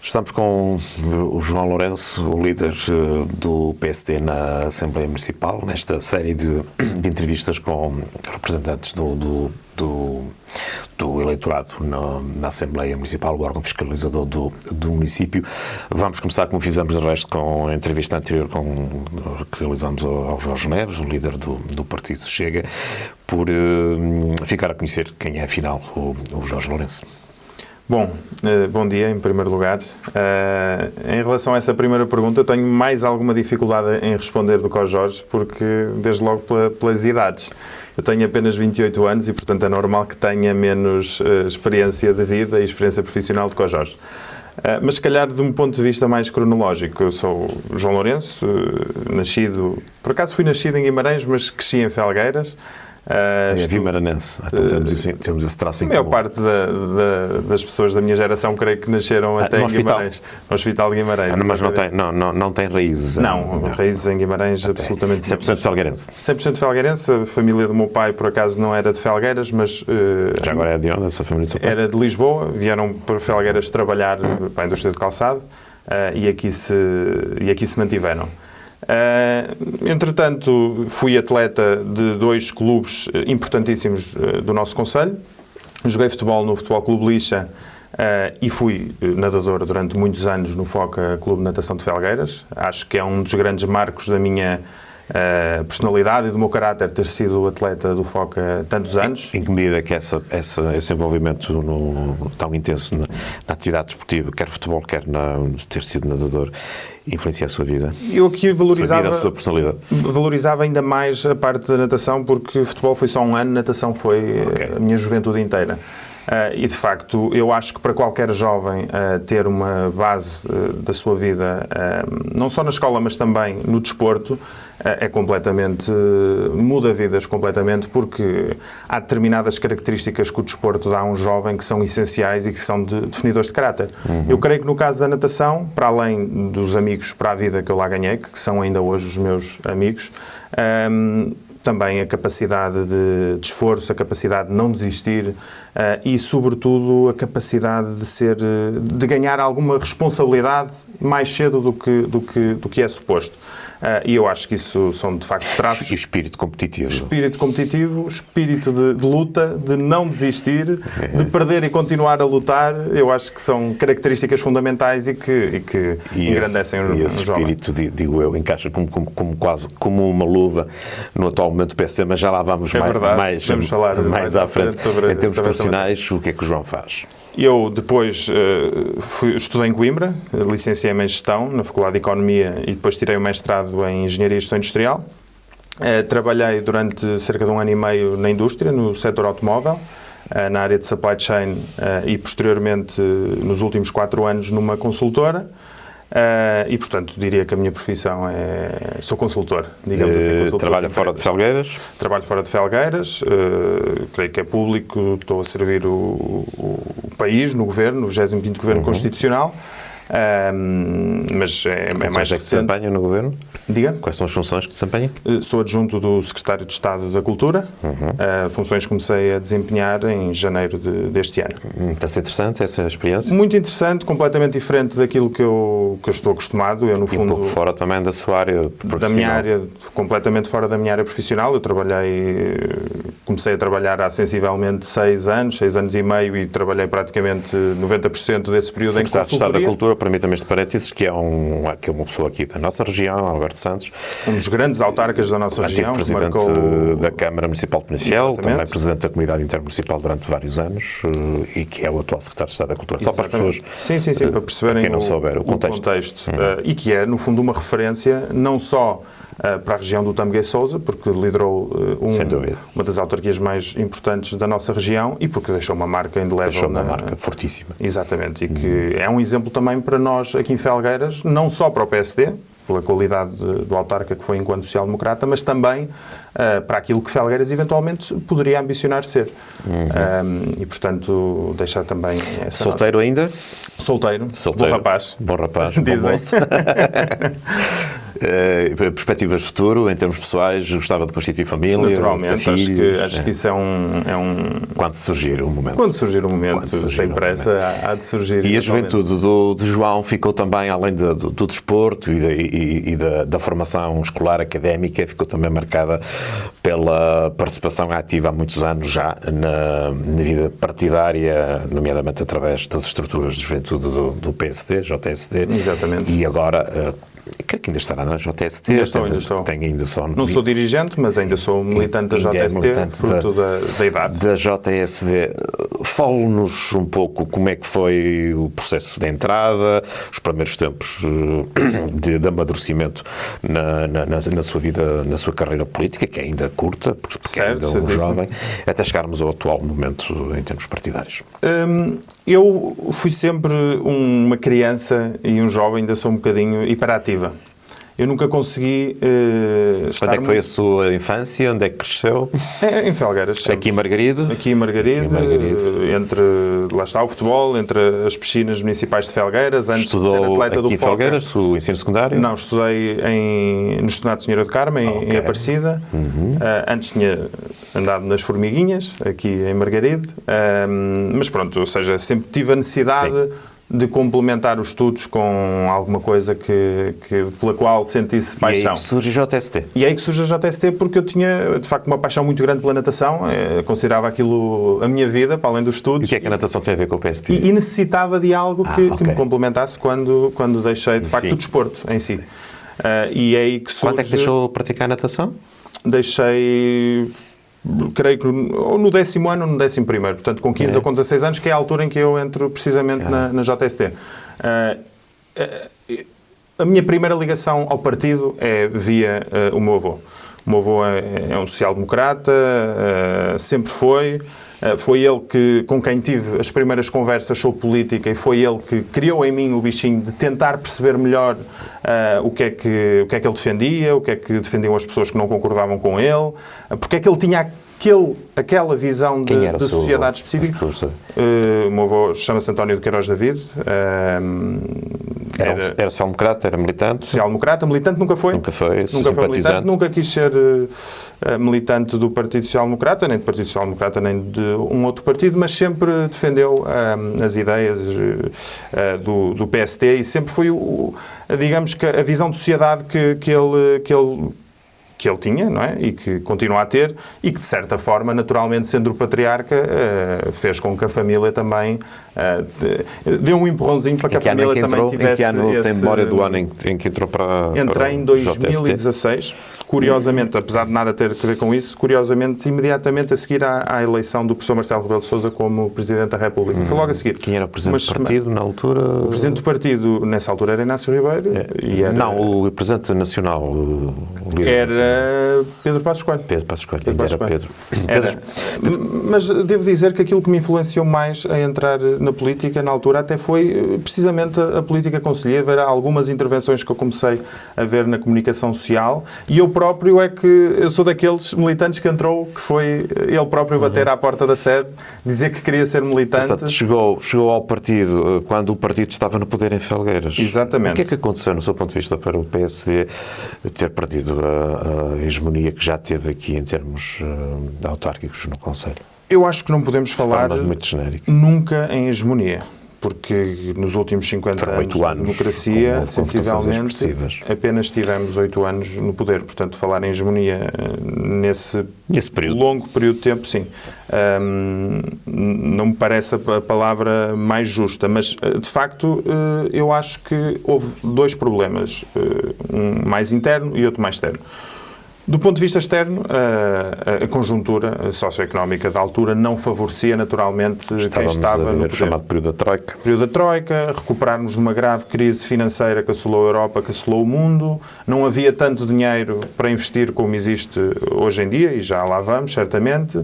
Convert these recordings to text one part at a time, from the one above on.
Estamos com o João Lourenço, o líder do PSD na Assembleia Municipal, nesta série de entrevistas com representantes do eleitorado na Assembleia Municipal, o órgão fiscalizador do município. Vamos começar, como fizemos de resto, com a entrevista anterior que realizamos ao Jorge Neves, o líder do Partido Chega, por ficar a conhecer quem é, afinal, o Jorge Lourenço. Bom, bom dia, em primeiro lugar. Em relação a essa primeira pergunta, eu tenho mais alguma dificuldade em responder do que ao Jorge, porque, desde logo, pelas idades. Eu tenho apenas 28 anos e, portanto, é normal que tenha menos experiência de vida e experiência profissional do que ao Jorge. Mas, se calhar, de um ponto de vista mais cronológico, eu sou o João Lourenço, por acaso fui nascido em Guimarães, mas cresci em Felgueiras. É guimaranense. Então, temos esse traço em comum. A maior parte das pessoas da minha geração, creio que nasceram até em Guimarães. No Hospital de Guimarães. Mas não tem raízes? Não, raízes em Guimarães, absolutamente. 100% felgueirense? 100% felgueirense. A família do meu pai, por acaso, não era de Felgueiras, mas... Já agora é de onde a sua família do seu pai? Era de Lisboa. Vieram para Felgueiras trabalhar para a indústria de calçado e aqui se mantiveram. Entretanto, fui atleta de 2 clubes importantíssimos do nosso concelho. Joguei futebol no Futebol Clube Lixa e fui nadador durante muitos anos no Foca Clube de Natação de Felgueiras. Acho que é um dos grandes marcos da minha personalidade e do meu caráter ter sido atleta do Foca tantos anos. Em que medida é que esse envolvimento tão intenso na atividade desportiva, quer futebol, quer ter sido nadador, influencia a sua vida? Eu aqui a sua personalidade? Valorizava ainda mais a parte da natação, porque futebol foi só um ano, natação foi a minha juventude inteira. E, de facto, eu acho que para qualquer jovem ter uma base da sua vida, não só na escola, mas também no desporto, muda vidas completamente, porque há determinadas características que o desporto dá a um jovem que são essenciais e que são definidores de caráter. Eu creio que no caso da natação, para além dos amigos para a vida que eu lá ganhei, que são ainda hoje os meus amigos, também a capacidade de esforço, a capacidade de não desistir e, sobretudo, a capacidade de ganhar alguma responsabilidade mais cedo do que é suposto. E eu acho que isso são, de facto, traços... E espírito competitivo. Espírito de luta, de não desistir, de perder e continuar a lutar. Eu acho que são características fundamentais e que engrandecem o jovem. E esse espírito, digo eu, encaixa quase como uma luva no atual momento do PSD, mas já lá vamos mais à frente. Em termos profissionais, o que é que o João faz? Eu depois estudei em Coimbra, licenciei-me em Gestão, na Faculdade de Economia, e depois tirei o mestrado em Engenharia e Gestão Industrial. Trabalhei durante cerca de 1 ano e meio na indústria, no setor automóvel, na área de supply chain e, posteriormente, nos últimos 4 anos, numa consultora. E, portanto, diria que a minha profissão sou consultor, digamos assim. Consultor. Trabalha fora de Felgueiras? Trabalho fora de Felgueiras, creio que é público, estou a servir o país no governo, no 25º Governo Constitucional, mas é mais recente. Que desempenha no governo? Diga? Quais são as funções que desempenha? Sou adjunto do Secretário de Estado da Cultura, funções que comecei a desempenhar em janeiro deste ano. Está a ser interessante essa experiência? Muito interessante, completamente diferente daquilo que eu estou acostumado. Eu, no fundo, um pouco fora também da sua área profissional? Da minha área, completamente fora da minha área profissional. Eu comecei a trabalhar há sensivelmente 6 anos e meio, e trabalhei praticamente 90% desse período em consultoria. Secretário de Estado da Cultura, permita-me este parênteses, que é uma pessoa aqui da nossa região, Alberto Santos. Um dos grandes autarcas da nossa região. Presidente da Câmara Municipal de Penafiel, também Presidente da Comunidade Intermunicipal durante vários anos e que é o atual Secretário de Estado da Cultura. Só para as pessoas... Sim, para perceberem quem não souber o contexto. E que é, no fundo, uma referência não só para a região do Tâmega e Sousa, porque liderou uma das autarquias mais importantes da nossa região e porque deixou uma marca indelével. Deixou uma marca fortíssima. Exatamente, e que é um exemplo também para nós aqui em Felgueiras, não só para o PSD, pela qualidade do autarca que foi enquanto social-democrata, mas também para aquilo que Felgueiras eventualmente poderia ambicionar ser. E, portanto, deixar também essa Solteiro nota. Ainda? Solteiro. Bom rapaz. Bom rapaz. Dizem. Bom moço. Perspectivas de futuro, em termos pessoais, gostava de constituir família? Naturalmente, filhos, acho que isso é um... Quando surgir o momento. Quando surgir o momento, sem pressa, há de surgir. E a juventude do João ficou também, além do desporto e da formação escolar académica, ficou também marcada pela participação ativa há muitos anos já na vida partidária, nomeadamente através das estruturas de juventude do PSD, JSD. Exatamente. E agora... creio que ainda estará na JST. Ainda estou. Tenho ainda só não sou dirigente, mas ainda sou militante da JST, fruto da idade. Da JSD. Fale-nos um pouco como é que foi o processo de entrada, os primeiros tempos de amadurecimento na sua vida, na sua carreira política, que é ainda curta, porque é ainda um jovem, até chegarmos ao atual momento em termos partidários. Eu fui sempre uma criança e um jovem, ainda sou um bocadinho hiperativa. Eu nunca consegui estar... Onde é que foi a sua infância? Onde é que cresceu? Em Felgueiras. Sempre. Aqui em Margarido? Aqui em Margarido. Entre, lá está, o futebol, entre as piscinas municipais de Felgueiras, antes de ser atleta do aqui em Felgueiras, o ensino secundário? Não, estudei no Estudado Senhora do Carmo, em Aparecida. Antes tinha andado nas Formiguinhas, aqui em Margarido. Mas pronto, ou seja, sempre tive a necessidade... Sim. De complementar os estudos com alguma coisa pela qual sentisse paixão. E aí que surge a JST. E aí que surge a JST porque eu tinha, de facto, uma paixão muito grande pela natação, considerava aquilo a minha vida, para além dos estudos. E o que é que a natação tem a ver com o PST? E necessitava de algo que me complementasse quando deixei, de facto, o desporto em si. E é aí que surge... Quando é que deixou praticar natação? Deixei... creio que ou no 10º ano ou no 11º, portanto com 15 ou com 16 anos, que é a altura em que eu entro precisamente na JST. A minha primeira ligação ao partido é via o meu avô. O meu avô é um social-democrata, sempre foi. Foi ele com quem tive as primeiras conversas sobre política e foi ele que criou em mim o bichinho de tentar perceber melhor o que é que ele defendia, o que é que defendiam as pessoas que não concordavam com ele, porque é que ele tinha aquela visão de sociedade específica. O meu avô chama-se António de Queiroz David. Era social-democrata, era militante? Social-democrata, militante nunca foi. Nunca foi militante, nunca quis ser militante do Partido Social-Democrata, nem do Partido Social-Democrata, nem de um outro partido, mas sempre defendeu as ideias do PST e sempre foi, digamos que a visão de sociedade que ele tinha, não é? E que continua a ter, e que, de certa forma, naturalmente, sendo o patriarca, fez com que a família também deu um empurrãozinho para que a família também tivesse... Em que ano tem memória do ano em que entrou para Entrei em 2016, curiosamente, apesar de nada ter a ver com isso, curiosamente, imediatamente a seguir à eleição do professor Marcelo Rebelo de Sousa como Presidente da República. Foi logo a seguir. Quem era o Presidente do partido na altura? O Presidente do partido, nessa altura, era Inácio Ribeiro. Não, o Presidente Nacional, o líder era Pedro Passos Coelho. Pedro Passos Coelho. Era Pedro. Mas devo dizer que aquilo que me influenciou mais a entrar na política, na altura, até foi precisamente a política conselheira, ver algumas intervenções que eu comecei a ver na comunicação social, e eu próprio eu sou daqueles militantes que entrou, que foi ele próprio bater à porta da sede, dizer que queria ser militante. Portanto, chegou ao partido quando o partido estava no poder em Felgueiras. Exatamente. O que é que aconteceu, no seu ponto de vista, para o PSD ter perdido a hegemonia que já teve aqui em termos autárquicos no Conselho? Eu acho que não podemos falar nunca em hegemonia, porque nos últimos 50 anos de democracia, sensivelmente, apenas tivemos 8 anos no poder. Portanto, falar em hegemonia nesse longo período de tempo, sim. Não me parece a palavra mais justa, mas, de facto, eu acho que houve dois problemas, um mais interno e outro mais externo. Do ponto de vista externo, a conjuntura socioeconómica da altura não favorecia naturalmente quem estava no poder. Chamado período da Troika. Período da Troika, recuperarmos de uma grave crise financeira que assolou a Europa, que assolou o mundo. Não havia tanto dinheiro para investir como existe hoje em dia, e já lá vamos, certamente.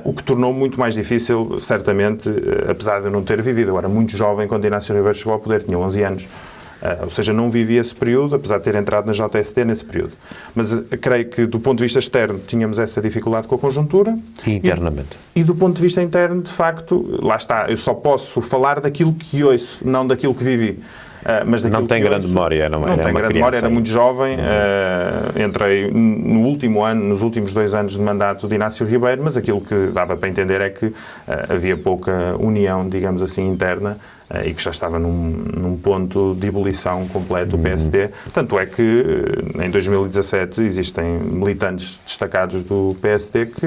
O que tornou muito mais difícil, certamente, apesar de eu não ter vivido. Eu era muito jovem quando Inácio Ribeiro chegou ao poder, tinha 11 anos. Ou seja, não vivi esse período, apesar de ter entrado na JST nesse período. Mas creio que, do ponto de vista externo, tínhamos essa dificuldade com a conjuntura. E internamente? E do ponto de vista interno, de facto, lá está, eu só posso falar daquilo que ouço, não daquilo que vivi. Mas não tem grande memória, não é? Não tem grande memória, era muito jovem. Entrei no último ano, nos últimos 2 anos de mandato de Inácio Ribeiro, mas aquilo que dava para entender é que havia pouca união, digamos assim, interna, e que já estava num ponto de ebulição completo o PSD. Tanto é que em 2017 existem militantes destacados do PSD que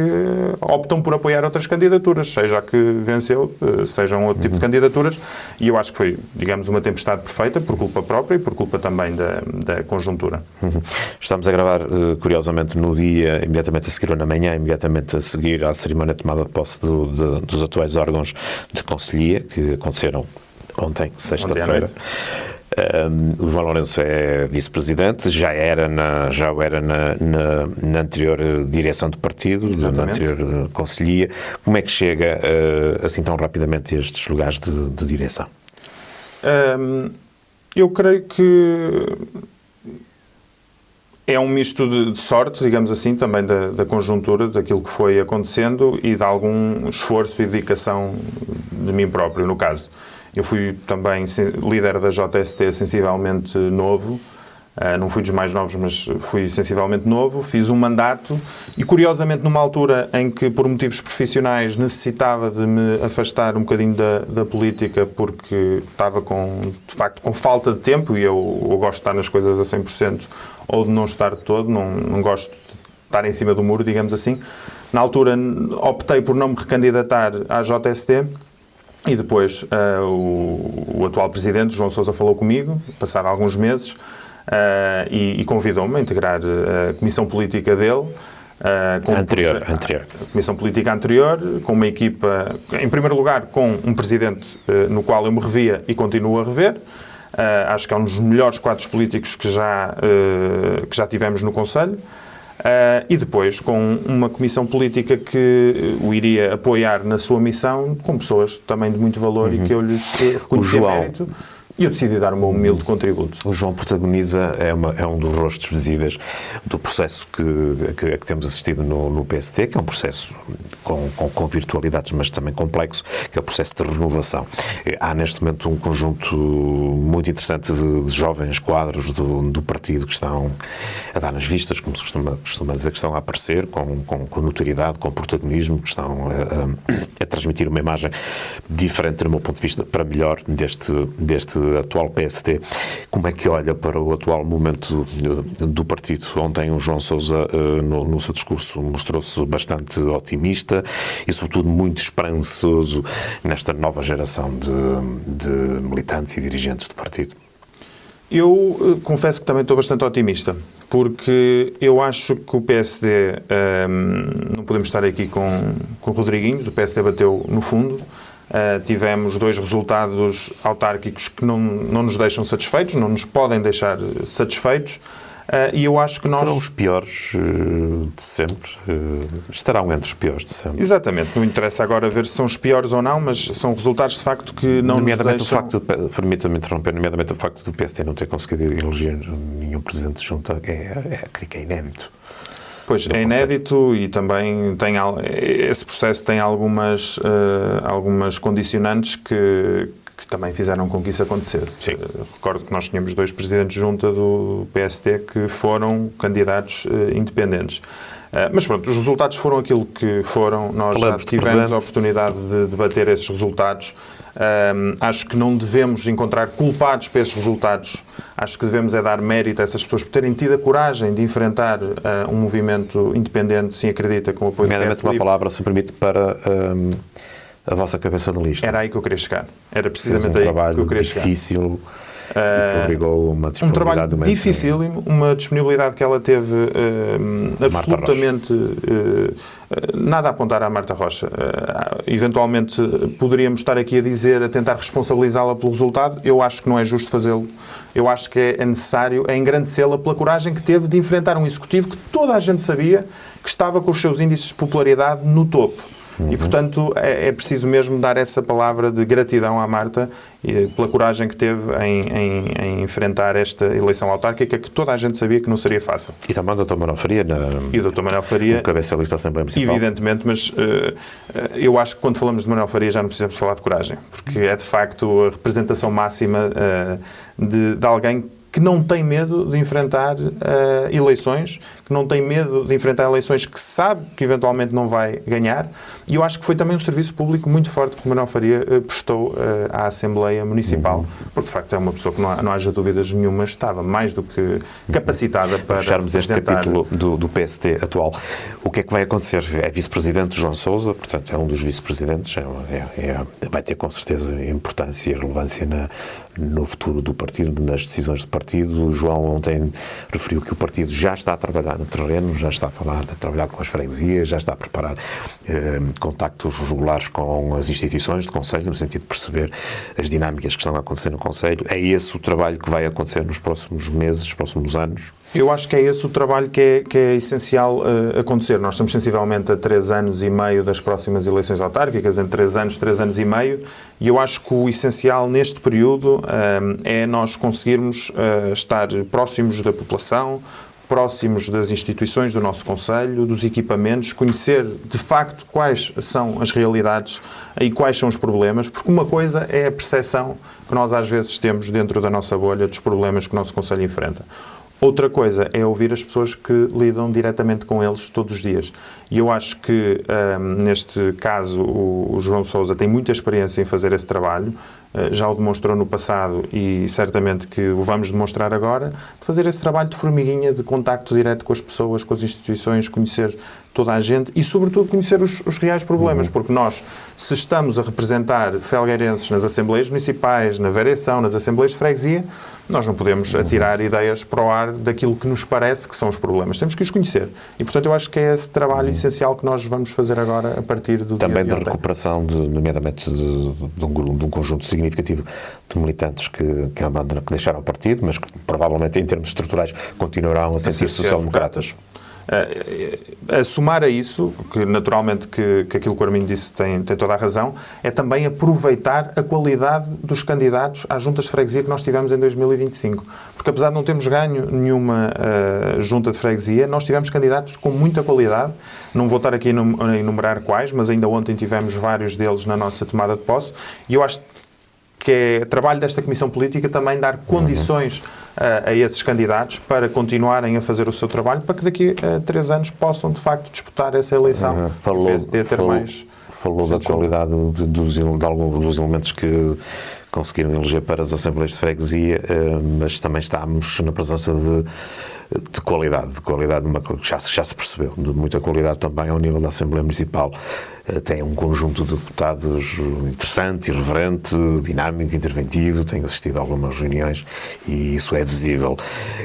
optam por apoiar outras candidaturas, seja a que venceu, seja um outro tipo de candidaturas, e eu acho que foi, digamos, uma tempestade perfeita por culpa própria e por culpa também da conjuntura. Estamos a gravar, curiosamente, no dia imediatamente a seguir ou na manhã, imediatamente a seguir à cerimónia de tomada de posse dos atuais órgãos de conselhia, que aconteceram ontem, sexta-feira. O João Lourenço é vice-presidente, já era na anterior direção do partido, na anterior conselhia. Como é que chega assim tão rapidamente a estes lugares de direção? Eu creio que é um misto de sorte, digamos assim, também da conjuntura, daquilo que foi acontecendo e de algum esforço e dedicação de mim próprio, no caso. Eu fui também líder da JST sensivelmente novo, não fui dos mais novos, mas fui sensivelmente novo, fiz um mandato e, curiosamente, numa altura em que, por motivos profissionais, necessitava de me afastar um bocadinho da política porque estava, de facto, com falta de tempo, e eu gosto de estar nas coisas a 100% ou de não estar de todo, não gosto de estar em cima do muro, digamos assim. Na altura, optei por não me recandidatar à JST. E depois o atual presidente, João Sousa, falou comigo, passaram alguns meses, e convidou-me a integrar a comissão política dele. Anterior. A comissão política anterior, com uma equipa, em primeiro lugar, com um presidente no qual eu me revia e continuo a rever. Acho que é um dos melhores quadros políticos que já tivemos no Conselho. E depois com uma comissão política que o iria apoiar na sua missão, com pessoas também de muito valor e que eu lhes reconheci mérito. E eu decidi dar o meu humilde contributo. O João protagoniza, é um dos rostos visíveis do processo que temos assistido no PST, que é um processo com virtualidades, mas também complexo, que é o processo de renovação. Há neste momento um conjunto muito interessante de jovens quadros do partido que estão a dar nas vistas, como se costuma dizer, que estão a aparecer com notoriedade, com protagonismo, que estão a transmitir uma imagem diferente, do meu ponto de vista, para melhor deste atual PST. Como é que olha para o atual momento do partido? Ontem o João Sousa, no seu discurso, mostrou-se bastante otimista e, sobretudo, muito esperançoso nesta nova geração de militantes e dirigentes do partido. Eu confesso que também estou bastante otimista, porque eu acho que o PSD, não podemos estar aqui com Rodriguinhos, o PSD bateu no fundo. Tivemos 2 resultados autárquicos que não nos deixam satisfeitos, não nos podem deixar satisfeitos, e eu acho que nós... Serão os piores de sempre? Estarão entre os piores de sempre? Exatamente, não interessa agora ver se são os piores ou não, mas são resultados de facto que não nos deixam... Permita-me interromper, nomeadamente o facto do PSD não ter conseguido eleger nenhum presidente de junta, creio que é inédito. Pois, é inédito e também esse processo tem algumas condicionantes que também fizeram com que isso acontecesse. Sim. Recordo que nós tínhamos 2 presidentes de junta do PST que foram candidatos independentes. Mas pronto, os resultados foram aquilo que foram. Nós já tivemos a oportunidade de debater esses resultados. Acho que não devemos encontrar culpados para esses resultados. Acho que devemos dar mérito a essas pessoas por terem tido a coragem de enfrentar um movimento independente, sim, acredita, com o apoio do PSD. Uma palavra, se me permite, para a vossa cabeça de lista. Era aí que eu queria chegar. Era precisamente aí que eu queria chegar. Um trabalho difícil e que obrigou uma disponibilidade... Um trabalho dificílimo, uma disponibilidade que ela teve absolutamente... nada a apontar à Marta Rocha. Eventualmente poderíamos estar aqui a tentar responsabilizá-la pelo resultado. Eu acho que não é justo fazê-lo. Eu acho que é necessário engrandecê-la pela coragem que teve de enfrentar um executivo que toda a gente sabia que estava com os seus índices de popularidade no topo. E, portanto, é preciso mesmo dar essa palavra de gratidão à Marta pela coragem que teve em enfrentar esta eleição autárquica, que toda a gente sabia que não seria fácil. E também o Dr. Manuel Faria, E o Dr. Manuel Faria, o cabeça da lista da Assembleia Municipal. Evidentemente, mas eu acho que quando falamos de Manuel Faria já não precisamos falar de coragem, porque é de facto a representação máxima de alguém que não tem medo de enfrentar eleições, que não tem medo de enfrentar eleições que sabe que eventualmente não vai ganhar. E eu acho que foi também um serviço público muito forte que o Manuel Faria prestou à Assembleia Municipal, porque de facto é uma pessoa que não haja dúvidas nenhuma, estava mais do que capacitada para fecharmos este capítulo do PST atual. O que é que vai acontecer? É vice-presidente João Sousa, portanto é um dos vice-presidentes, vai ter com certeza importância e relevância no futuro do partido, nas decisões do partido. O João ontem referiu que o partido já está a trabalhar no terreno, já está a trabalhar com as freguesias, já está a preparar contactos regulares com as instituições do Conselho, no sentido de perceber as dinâmicas que estão a acontecer no Conselho. É esse o trabalho que vai acontecer nos próximos meses, nos próximos anos? Eu acho que é esse o trabalho que é essencial acontecer. Nós estamos sensivelmente a 3 anos e meio das próximas eleições autárquicas, entre 3 anos e meio, e eu acho que o essencial neste período é nós conseguirmos estar próximos da população, próximos das instituições do nosso Conselho, dos equipamentos, conhecer de facto quais são as realidades e quais são os problemas, porque uma coisa é a percepção que nós às vezes temos dentro da nossa bolha dos problemas que o nosso Conselho enfrenta. Outra coisa é ouvir as pessoas que lidam diretamente com eles todos os dias. E eu acho que, neste caso, o João Sousa tem muita experiência em fazer esse trabalho, já o demonstrou no passado e certamente que o vamos demonstrar agora, de fazer esse trabalho de formiguinha, de contacto direto com as pessoas, com as instituições, conhecer toda a gente e, sobretudo, conhecer os reais problemas, porque nós, se estamos a representar felgueirenses nas Assembleias Municipais, na vereação, nas Assembleias de Freguesia, nós não podemos atirar ideias para o ar daquilo que nos parece que são os problemas. Temos que os conhecer. E, portanto, eu acho que é esse trabalho essencial que nós vamos fazer agora a partir do também dia de recuperação, nomeadamente de um conjunto significativo de militantes que deixaram o partido, mas que provavelmente, em termos estruturais, continuarão a sentir-se social-democratas. A somar a isso, que naturalmente que aquilo que o Armindo disse tem toda a razão, é também aproveitar a qualidade dos candidatos às juntas de freguesia que nós tivemos em 2025. Porque apesar de não termos ganho nenhuma junta de freguesia, nós tivemos candidatos com muita qualidade. Não vou estar aqui a enumerar quais, mas ainda ontem tivemos vários deles na nossa tomada de posse. E eu acho que é trabalho desta Comissão Política também dar condições a esses candidatos para continuarem a fazer o seu trabalho, para que daqui a 3 anos possam, de facto, disputar essa eleição. Falou da qualidade de alguns dos elementos que conseguiram eleger para as Assembleias de Freguesia, mas também estamos na presença de qualidade, que já se percebeu, de muita qualidade também ao nível da Assembleia Municipal. Tem um conjunto de deputados interessante, irreverente, dinâmico, interventivo, tenho assistido a algumas reuniões e isso é visível.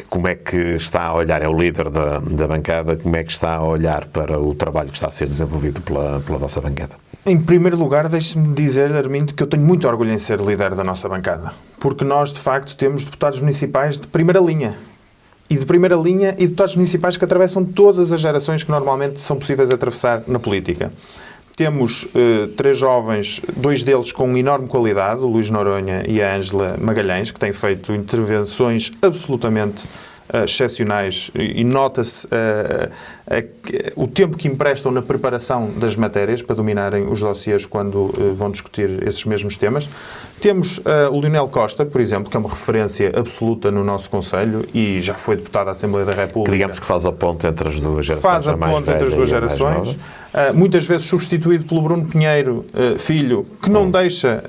Como é que está a olhar, é o líder da bancada, como é que está a olhar para o trabalho que está a ser desenvolvido pela vossa bancada? Em primeiro lugar, deixe-me dizer, Armindo, que eu tenho muito orgulho em ser líder da nossa bancada, porque nós, de facto, temos deputados municipais de primeira linha. E deputados municipais que atravessam todas as gerações que normalmente são possíveis atravessar na política. Temos 3 jovens, 2 deles com enorme qualidade, o Luís Noronha e a Ângela Magalhães, que têm feito intervenções absolutamente excepcionais e nota-se o tempo que emprestam na preparação das matérias para dominarem os dossiês quando vão discutir esses mesmos temas. Temos o Leonel Costa, por exemplo, que é uma referência absoluta no nosso Conselho e já foi deputado à Assembleia da República. Digamos que faz a ponte entre as duas gerações. Faz a ponte entre as duas gerações. Muitas vezes substituído pelo Bruno Pinheiro, filho, que não deixa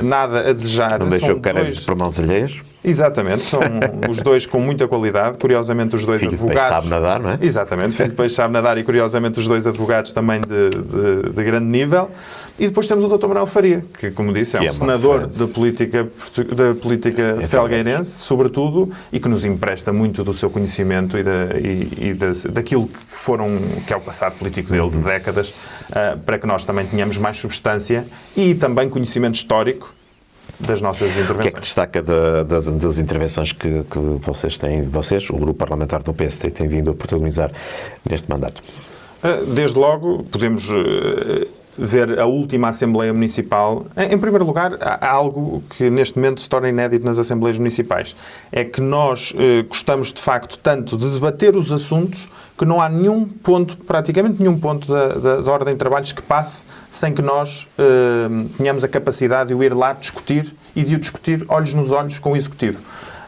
nada a desejar. Não deixa o caretos para mãos alheias. Exatamente, são os dois com muita qualidade, curiosamente os dois advogados. Filho de peixe sabe nadar, não é? Exatamente, filho de peixe sabe nadar e curiosamente os dois advogados também de grande nível. E depois temos o Dr. Manuel Faria, que, como disse, é um senador da política felgueirense, sobretudo, e que nos empresta muito do seu conhecimento daquilo que é o passado político dele de décadas, para que nós também tenhamos mais substância e também conhecimento histórico das nossas intervenções. O que é que destaca das intervenções que vocês, o grupo parlamentar do PST, tem vindo a protagonizar neste mandato? Desde logo, podemos ver a última Assembleia Municipal. Em primeiro lugar, há algo que neste momento se torna inédito nas Assembleias Municipais. É que nós gostamos, de facto, tanto de debater os assuntos que não há nenhum ponto, praticamente nenhum ponto da ordem de trabalhos que passe sem que nós tenhamos a capacidade de o ir lá discutir e de o discutir olhos nos olhos com o Executivo.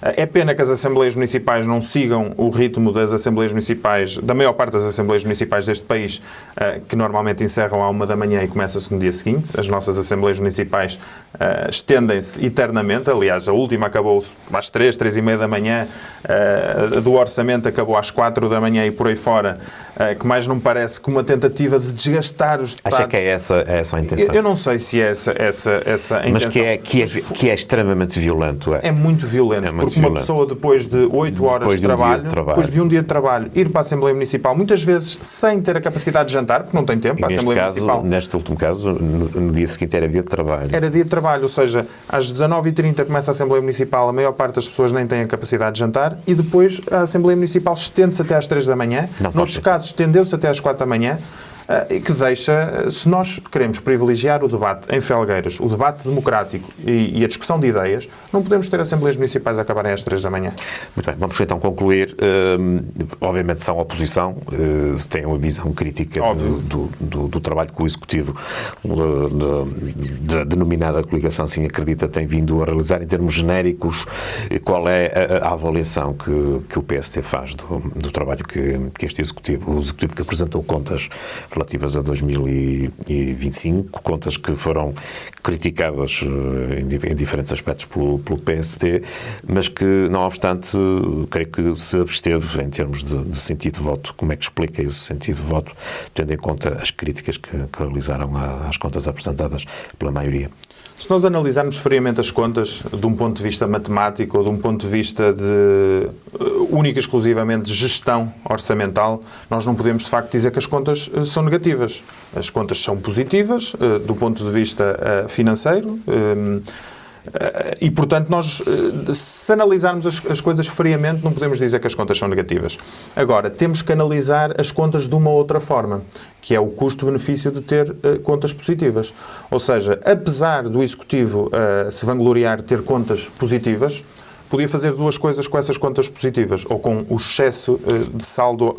É pena que as Assembleias Municipais não sigam o ritmo das Assembleias Municipais, da maior parte das Assembleias Municipais deste país, que normalmente encerram à 1 da manhã e começa-se no dia seguinte. As nossas Assembleias Municipais estendem-se eternamente. Aliás, a última acabou às 3h30 da manhã, do Orçamento acabou às 4 da manhã e por aí fora, que mais não parece que uma tentativa de desgastar os deputados. Acha que é essa a intenção? Eu não sei se é essa a intenção. Mas que é extremamente violento. É muito violento. Porque uma pessoa, depois de 8 horas de trabalho, depois de um dia de trabalho, ir para a Assembleia Municipal, muitas vezes sem ter a capacidade de jantar, porque não tem tempo, para a Assembleia Municipal. Neste último caso, no dia seguinte era dia de trabalho. Era dia de trabalho, ou seja, às 19h30 começa a Assembleia Municipal, a maior parte das pessoas nem tem a capacidade de jantar, e depois a Assembleia Municipal estende-se até às 3 da manhã, noutros casos estendeu-se até às 4 da manhã, que deixa, se nós queremos privilegiar o debate em Felgueiras, o debate democrático e a discussão de ideias, não podemos ter Assembleias Municipais a acabarem às 3 da manhã. Muito bem, vamos então concluir. Obviamente são oposição, têm uma visão crítica do trabalho que o Executivo, da denominada coligação Sim Acredita, tem vindo a realizar em termos genéricos. Qual é a avaliação que o PST faz do trabalho que este Executivo, o Executivo que apresentou contas relativas a 2025, contas que foram criticadas em diferentes aspectos pelo PST, mas que, não obstante, creio que se absteve em termos de sentido de voto. Como é que explica esse sentido de voto, tendo em conta as críticas que realizaram às contas apresentadas pela maioria? Se nós analisarmos friamente as contas de um ponto de vista matemático ou de um ponto de vista de única e exclusivamente gestão orçamental, nós não podemos, de facto, dizer que as contas são negativas. As contas são positivas do ponto de vista financeiro e, portanto, nós, se analisarmos as coisas friamente, não podemos dizer que as contas são negativas. Agora, temos que analisar as contas de uma outra forma, que é o custo-benefício de ter contas positivas. Ou seja, apesar do Executivo se vangloriar de ter contas positivas, podia fazer duas coisas com essas contas positivas, ou com o excesso de saldo,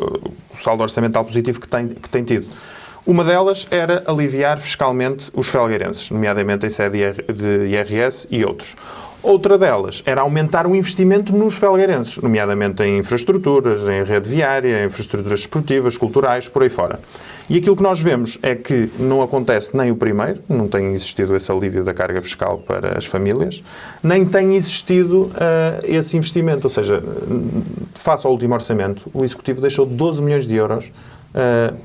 o saldo orçamental positivo que tem tido. Uma delas era aliviar fiscalmente os felgueirenses, nomeadamente em sede de IRS e outros. Outra delas era aumentar o investimento nos felgueirenses, nomeadamente em infraestruturas, em rede viária, em infraestruturas esportivas, culturais, por aí fora. E aquilo que nós vemos é que não acontece nem o primeiro, não tem existido esse alívio da carga fiscal para as famílias, nem tem existido esse investimento. Ou seja, face ao último orçamento, o Executivo deixou 12 milhões de euros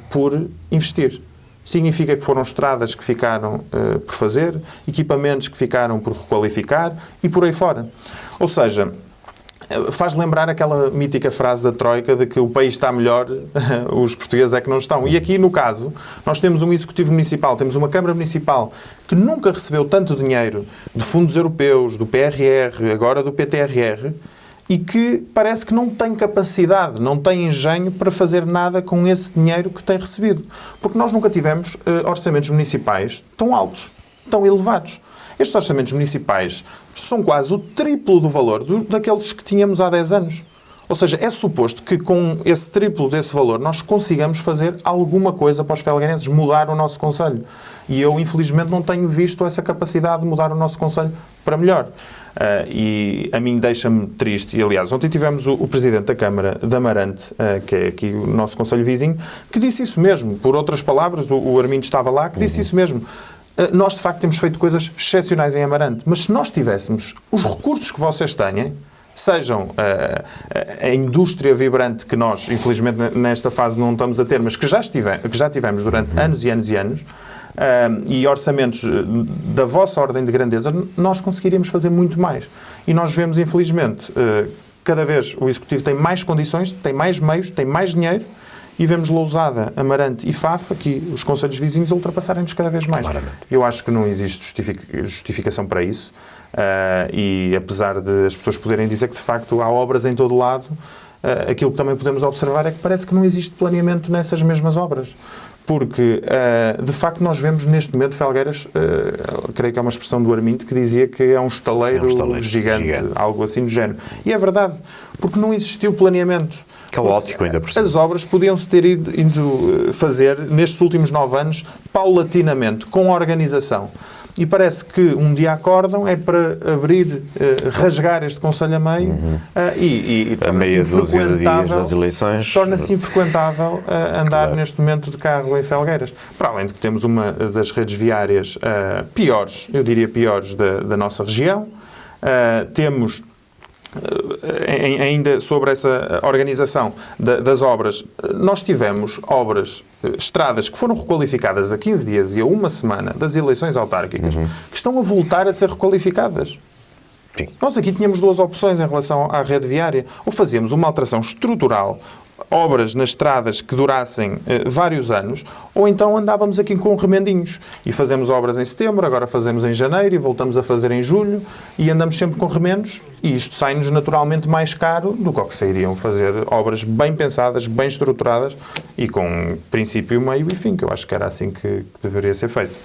por investir. Significa que foram estradas que ficaram por fazer, equipamentos que ficaram por requalificar e por aí fora. Ou seja, faz lembrar aquela mítica frase da Troika de que o país está melhor, os portugueses é que não estão. E aqui, no caso, nós temos um Executivo Municipal, temos uma Câmara Municipal que nunca recebeu tanto dinheiro de fundos europeus, do PRR, agora do PTRR, e que parece que não tem capacidade, não tem engenho para fazer nada com esse dinheiro que tem recebido. Porque nós nunca tivemos orçamentos municipais tão altos, tão elevados. Estes orçamentos municipais são quase o triplo do valor daqueles que tínhamos há 10 anos. Ou seja, é suposto que com esse triplo desse valor nós consigamos fazer alguma coisa para os felgueirenses, mudar o nosso concelho. E eu, infelizmente, não tenho visto essa capacidade de mudar o nosso concelho para melhor. E a mim deixa-me triste. E, aliás, ontem tivemos o Presidente da Câmara de Amarante, que é aqui o nosso concelho vizinho, que disse isso mesmo. Por outras palavras, o Armindo estava lá, que disse isso mesmo. Nós, de facto, temos feito coisas excepcionais em Amarante. Mas se nós tivéssemos os recursos que vocês têm, sejam a indústria vibrante que nós, infelizmente, nesta fase não estamos a ter, mas que já tivemos durante anos e anos e anos, e orçamentos da vossa ordem de grandeza, nós conseguiríamos fazer muito mais. E nós vemos, infelizmente, cada vez o Executivo tem mais condições, tem mais meios, tem mais dinheiro, e vemos Lousada, Amarante e Faf, aqui os concelhos vizinhos, ultrapassarem-nos cada vez mais. Eu acho que não existe justificação para isso. E apesar de as pessoas poderem dizer que, de facto, há obras em todo o lado, aquilo que também podemos observar é que parece que não existe planeamento nessas mesmas obras. porque, de facto, nós vemos neste momento Felgueiras, creio que é uma expressão do Armindo, que dizia que é um estaleiro, gigante, algo assim do género. E é verdade, porque não existiu planeamento. Caótico ainda por cima. As obras podiam-se ter ido fazer, nestes últimos 9 anos, paulatinamente, com organização. E parece que um dia acordam, é para abrir, rasgar este Conselho a meio e a meia dúzia de dias das eleições. Torna-se infrequentável andar neste momento de carro em Felgueiras. Para além de que temos uma das redes viárias piores, eu diria piores, da nossa região. Temos... ainda sobre essa organização das obras, nós tivemos obras, estradas que foram requalificadas a 15 dias e a 1 semana das eleições autárquicas, que estão a voltar a ser requalificadas. Sim. Nós aqui tínhamos 2 opções em relação à rede viária. Ou fazíamos uma alteração estrutural, obras nas estradas que durassem vários anos, ou então andávamos aqui com remendinhos e fazemos obras em setembro, agora fazemos em janeiro e voltamos a fazer em julho e andamos sempre com remendos e isto sai-nos naturalmente mais caro do que sairiam fazer obras bem pensadas, bem estruturadas e com princípio, meio e fim, que eu acho que era assim que deveria ser feito.